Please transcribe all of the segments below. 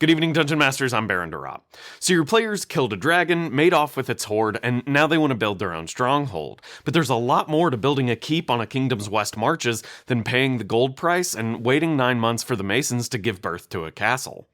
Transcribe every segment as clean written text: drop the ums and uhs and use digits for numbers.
Good evening, Dungeon Masters, I'm Baron Durop. So your players killed a dragon, made off with its horde, and now they want to build their own stronghold. But there's a lot more to building a keep on a kingdom's west marches than paying the gold price and waiting 9 months for the masons to give birth to a castle.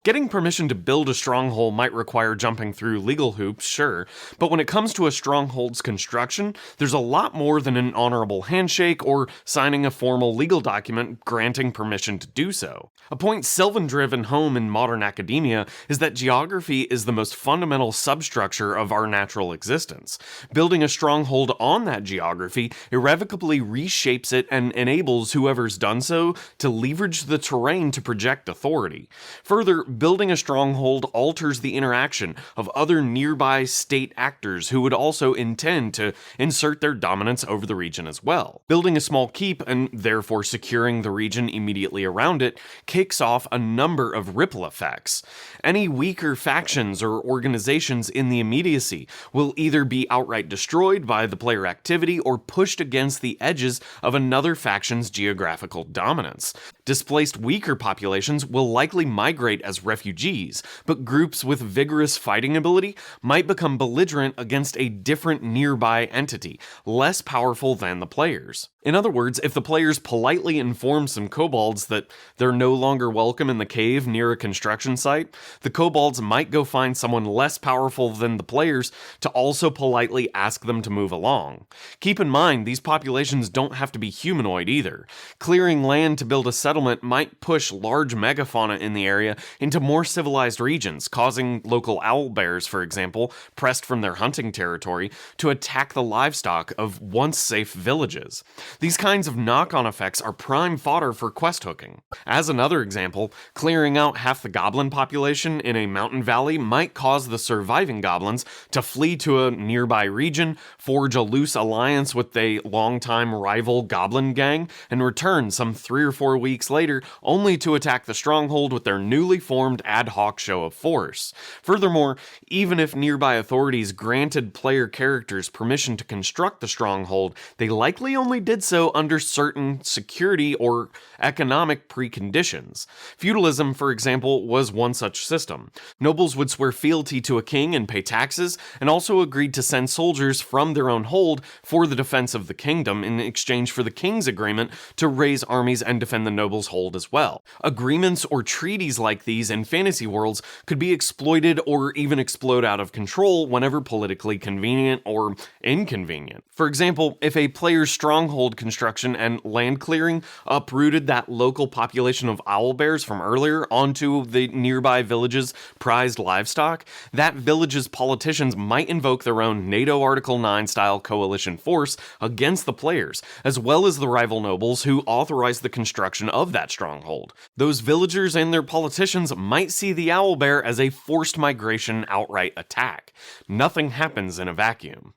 Getting permission to build a stronghold might require jumping through legal hoops, sure, but when it comes to a stronghold's construction, there's a lot more than an honorable handshake or signing a formal legal document granting permission to do so. A point Sylvan driven home in modern academia is that geography is the most fundamental substructure of our natural existence. Building a stronghold on that geography irrevocably reshapes it and enables whoever's done so to leverage the terrain to project authority. Further, building a stronghold alters the interaction of other nearby state actors who would also intend to insert their dominance over the region as well. Building a small keep, and therefore securing the region immediately around it, kicks off a number of ripple effects. Any weaker factions or organizations in the immediacy will either be outright destroyed by the player activity or pushed against the edges of another faction's geographical dominance. Displaced weaker populations will likely migrate as refugees, but groups with vigorous fighting ability might become belligerent against a different nearby entity, less powerful than the players. In other words, if the players politely inform some kobolds that they're no longer welcome in the cave near a construction site, the kobolds might go find someone less powerful than the players to also politely ask them to move along. Keep in mind, these populations don't have to be humanoid either. Clearing land to build a settlement might push large megafauna in the area into more civilized regions, causing local owlbears, for example, pressed from their hunting territory, to attack the livestock of once safe villages. These kinds of knock-on effects are prime fodder for quest hooking. As another example, clearing out half the goblin population in a mountain valley might cause the surviving goblins to flee to a nearby region, forge a loose alliance with a longtime rival goblin gang, and return some 3 or 4 weeks later only to attack the stronghold with their newly formed ad hoc show of force. Furthermore, even if nearby authorities granted player characters permission to construct the stronghold, they likely only did so under certain security or economic preconditions. Feudalism, for example, was one such system. Nobles would swear fealty to a king and pay taxes, and also agreed to send soldiers from their own hold for the defense of the kingdom in exchange for the king's agreement to raise armies and defend the nobles' hold as well. Agreements or treaties like these in fantasy worlds could be exploited or even explode out of control whenever politically convenient or inconvenient. For example, if a player's stronghold construction and land clearing uprooted that local population of owlbears from earlier onto the nearby village's prized livestock, that village's politicians might invoke their own NATO Article 9 style coalition force against the players, as well as the rival nobles who authorized the construction of that stronghold. Those villagers and their politicians might see the owlbear as a forced migration outright attack. Nothing happens in a vacuum.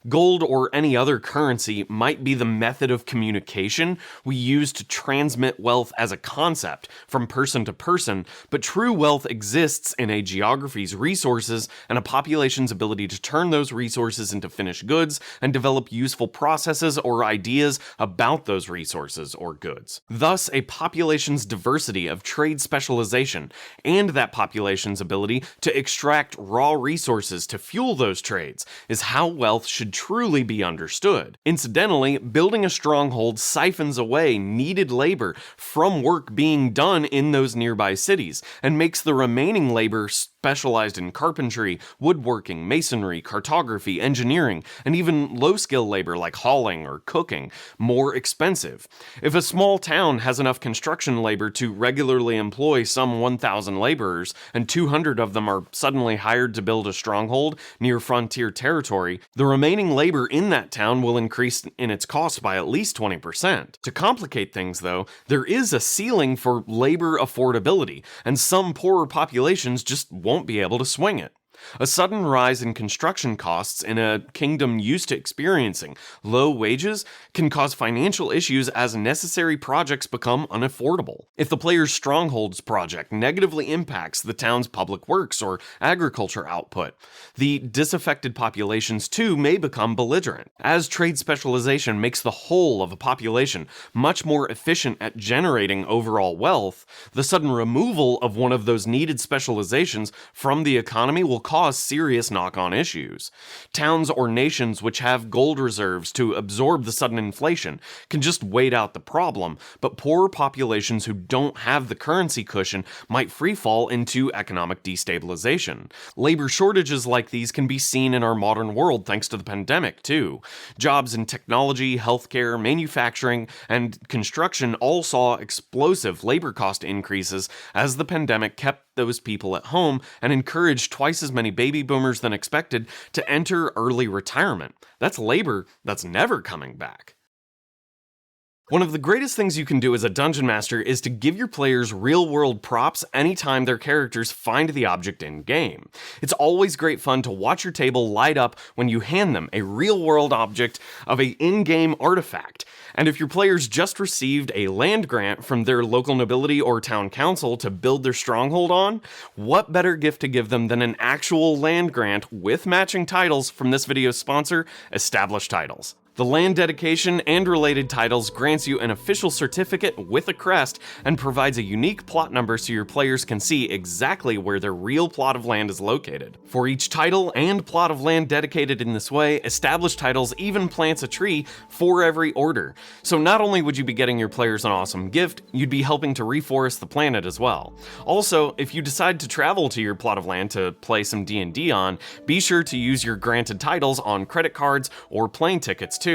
Gold or any other currency might be the method of communication we use to transmit wealth as a concept from person to person, but true wealth exists in a geography's resources and a population's ability to turn those resources into finished goods and develop useful processes or ideas about those resources or goods. Thus, a population's diversity of trade specialization and that population's ability to extract raw resources to fuel those trades is how wealth should truly be understood. Incidentally, building a stronghold siphons away needed labor from work being done in those nearby cities, and makes the remaining labor specialized in carpentry, woodworking, masonry, cartography, engineering, and even low-skill labor like hauling or cooking more expensive. If a small town has enough construction labor to regularly employ some 1,000 laborers, and 200 of them are suddenly hired to build a stronghold near frontier territory, the remaining labor in that town will increase in its cost by at least 20%. To complicate things, though, there is a ceiling for labor affordability, and some poorer populations just won't be able to swing it. A sudden rise in construction costs in a kingdom used to experiencing low wages can cause financial issues as necessary projects become unaffordable. If the player's Strongholds project negatively impacts the town's public works or agriculture output, the disaffected populations too may become belligerent. As trade specialization makes the whole of a population much more efficient at generating overall wealth, the sudden removal of one of those needed specializations from the economy will cause serious knock-on issues. Towns or nations which have gold reserves to absorb the sudden inflation can just wait out the problem, but poorer populations who don't have the currency cushion might freefall into economic destabilization. Labor shortages like these can be seen in our modern world thanks to the pandemic, too. Jobs in technology, healthcare, manufacturing, and construction all saw explosive labor cost increases as the pandemic kept those people at home and encouraged twice as many baby boomers than expected to enter early retirement. That's labor that's never coming back. One of the greatest things you can do as a dungeon master is to give your players real-world props anytime their characters find the object in-game. It's always great fun to watch your table light up when you hand them a real-world object of an in-game artifact. And if your players just received a land grant from their local nobility or town council to build their stronghold on, what better gift to give them than an actual land grant with matching titles from this video's sponsor, Established Titles. The land dedication and related titles grants you an official certificate with a crest and provides a unique plot number so your players can see exactly where their real plot of land is located. For each title and plot of land dedicated in this way, Established Titles even plants a tree for every order. So not only would you be getting your players an awesome gift, you'd be helping to reforest the planet as well. Also, if you decide to travel to your plot of land to play some D&D on, be sure to use your granted titles on credit cards or plane tickets too.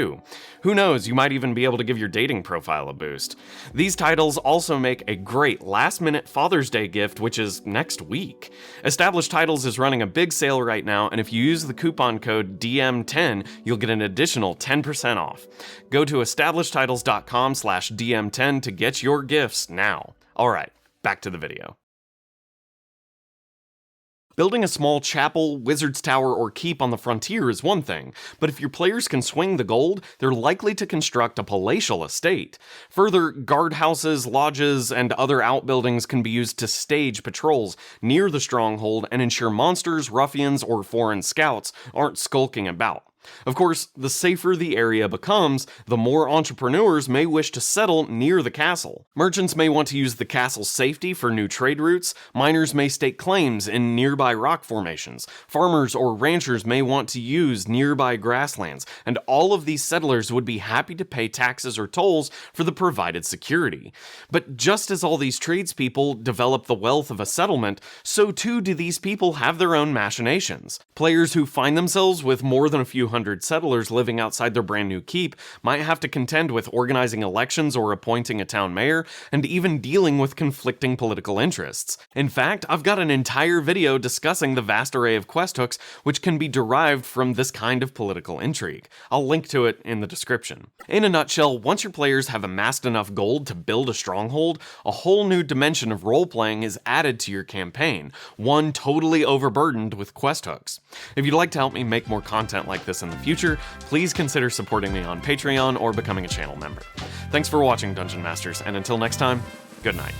Who knows, you might even be able to give your dating profile a boost. These titles also make a great last-minute Father's Day gift, which is next week. Established Titles is running a big sale right now, and if you use the coupon code DM10, you'll get an additional 10% off. Go to establishedtitles.com/DM10 to get your gifts now. Alright, back to the video. Building a small chapel, wizard's tower, or keep on the frontier is one thing, but if your players can swing the gold, they're likely to construct a palatial estate. Further, guardhouses, lodges, and other outbuildings can be used to stage patrols near the stronghold and ensure monsters, ruffians, or foreign scouts aren't skulking about. Of course, the safer the area becomes, the more entrepreneurs may wish to settle near the castle. Merchants may want to use the castle's safety for new trade routes, miners may stake claims in nearby rock formations, farmers or ranchers may want to use nearby grasslands, and all of these settlers would be happy to pay taxes or tolls for the provided security. But just as all these tradespeople develop the wealth of a settlement, so too do these people have their own machinations. Players who find themselves with more than a few hundred settlers living outside their brand new keep might have to contend with organizing elections or appointing a town mayor, and even dealing with conflicting political interests. In fact, I've got an entire video discussing the vast array of quest hooks which can be derived from this kind of political intrigue. I'll link to it in the description. In a nutshell, once your players have amassed enough gold to build a stronghold, a whole new dimension of role-playing is added to your campaign, one totally overburdened with quest hooks. If you'd like to help me make more content like this in the future, please consider supporting me on Patreon or becoming a channel member. Thanks for watching, Dungeon Masters, and until next time, good night.